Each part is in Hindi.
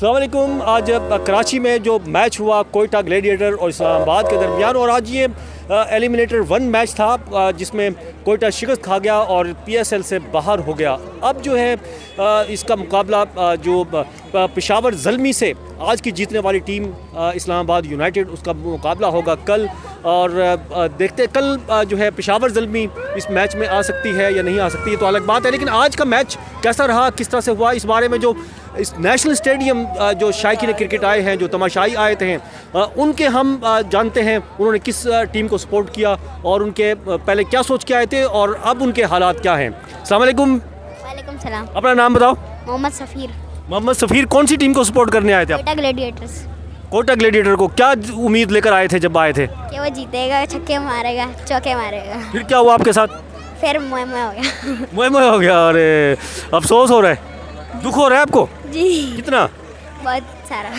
अस्सलाम वालेकुम। आज कराची में जो मैच हुआ कोयटा ग्लैडिएटर और इस्लामाबाद के दरमियान, और आज ये एलिमिनेटर 1 मैच था जिसमें कोयटा शिकस्त खा गया और PSL से बाहर हो गया। अब जो है इसका मुकाबला जो पेशावर ज़ल्मी से आज की जीतने वाली टीम इस्लामाबाद यूनाइटेड, उसका मुकाबला होगा कल। और देखते कल जो है पेशावर ज़ल्मी इस मैच में आ सकती है या नहीं आ सकती है तो अलग बात है, लेकिन आज का मैच कैसा रहा, किस तरह से हुआ, इस बारे में जो इस नेशनल स्टेडियम जो शायकीन क्रिकेट आए हैं, जो तमाशाई आए थे, उनके हम जानते हैं उन्होंने किस टीम को सपोर्ट किया और उनके पहले क्या सोच के आए थे और अब उनके हालात क्या हैं। अस्सलाम वालेकुम। वालेकुम सलाम। अपना नाम बताओ। मोहम्मद सफ़ीर। मोहम्मद सफ़ीर, कौन सी टीम को सपोर्ट करने आए थे आप? कोयटा ग्लैडिएटर्स। कोयटा ग्लैडिएटर को क्या उम्मीद लेकर आए थे जब आए थे? कि वो जीतेगा, छक्के मारेगा, चौके मारेगा। फिर क्या हुआ आपके साथ? फिर मुँह हो गया। मुँह हो गया। अरे अफसोस हो रहा है, दुख हो रहा है आपको? जी कितना? बहुत सारा।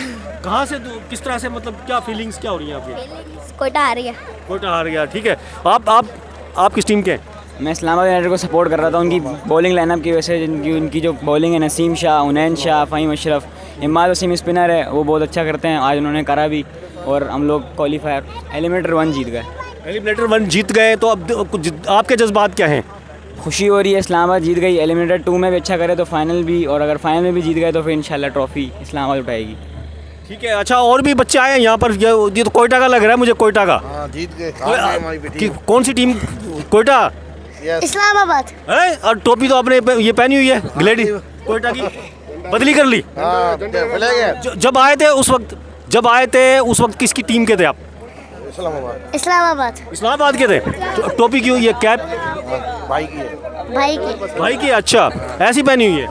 कहाँ से, किस तरह से, मतलब क्या फीलिंग्स क्या हो रही हैं आपकी? कोयटा हार गया। कोयटा हार गया, ठीक है। आप किस टीम के हैं? मैं इस्लामाबाद यूनाइटेड को सपोर्ट कर रहा था, उनकी बॉलिंग लाइनअप की वजह से। उनकी जो बॉलिंग है, नसीम शाह, उनैन शाह, फ़हीम अशरफ, इमाद वसीम स्पिनर है, वो बहुत अच्छा करते हैं। आज उन्होंने करा भी और हम लोग क्वालिफायर एलिमिनेटर 1 जीत गए। एलिमिनेटर 1 जीत गए, तो अब आपके जज्बात क्या हैं? खुशी हो रही है, इस्लामाबाद जीत गई। एलिमिनेटर 2 में भी अच्छा करे तो फाइनल भी, और अगर फाइनल में भी जीत गए तो फिर इंशाल्लाह ट्रॉफी इस्लामाबाद उठाएगी। ठीक है। अच्छा, और भी बच्चे आए हैं यहाँ पर। ये तो कोयटा का लग रहा है मुझे, कोयटा का। हाँ, जीत गए। कौन सी टीम? कोयटा। इस्लामाबाद है, और टोपी तो आपने ये पहनी हुई है ग्लैडी कोयटा की, बदली कर ली। जब आए थे उस वक्त किसकी टीम के थे आप? इस्लामाबाद। इस्लामाबाद के थे। टोपी क्यों, ये कैप भाई की है। भाई की। अच्छा, ऐसी पहनी हुई है,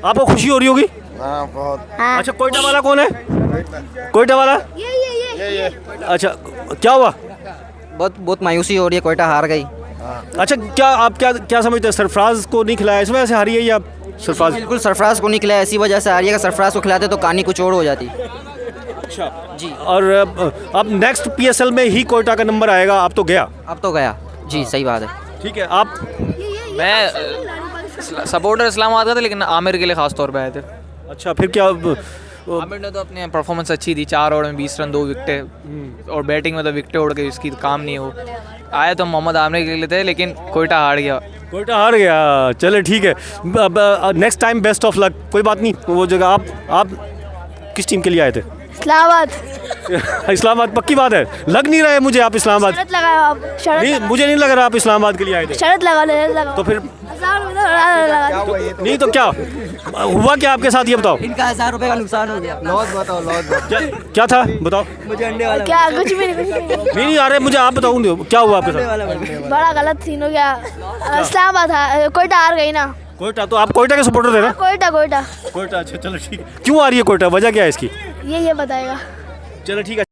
आपको खुशी हो रही होगी? हाँ, बहुत। हाँ। अच्छा, कोयटा वाला कौन है? कोयटा वाला ये अच्छा, क्या हुआ? बहुत मायूसी हो रही है, कोयटा हार गई। अच्छा, आप क्या समझते हैं, सरफराज को नहीं खिलाया इस वजह से हारी है या सरफराज? बिल्कुल सरफराज को नहीं खिलाया, ऐसी वजह से हारी है। अगर सरफराज को खिलाते तो कहानी कुछ और हो जाती। अच्छा जी। और अब नेक्स्ट PSL में ही कोयटा का नंबर आएगा। अब तो गया जी, सही बात है। ठीक है। आप? मैं सपोर्टर इस्लामाबाद का था, लेकिन आमिर के लिए ख़ास तौर पे आए थे। अच्छा, फिर क्या? आमिर ने तो अपनी परफॉर्मेंस अच्छी दी, 4 ओवर में 20 रन, 2 विकेटें, और बैटिंग में तो विकेटें उड़ गई, इसकी काम नहीं हो। आए तो मोहम्मद आमिर के लिए थे, लेकिन कोयटा हार गया। चले, ठीक है। Next time best of luck. कोई बात नहीं, वो जगह आप किस टीम के लिए आए थे? इस्लामाबाद। इस्लामाबाद, पक्की बात है? लग नहीं रहा है मुझे आप इस्लामाबाद। शरत लगाओ आप। नहीं, मुझे नहीं लग रहा आप इस्लामाबाद के लिए आए थे। शरत लगा तो फिर नहीं तो क्या हुआ, क्या आपके साथ, ये बताओ। इनका 1000 रुपये का नुकसान हो गया। क्या था, बताओ। मुझे अंडे वाला क्या? कुछ भी नहीं। नहीं आ रहे मुझे, आप बताओ क्या हुआ आपके साथ। बड़ा गलत सीन हो गया। इस्लामाबाद कोयटा हार गई ना। कोयटा, तो आप कोयटा के सपोर्टर थे ना? कोयटा। कोयटा, अच्छा, चलो ठीक है। क्यों आ रही है कोयटा, वजह क्या है इसकी? ये बताएगा। चलो ठीक है।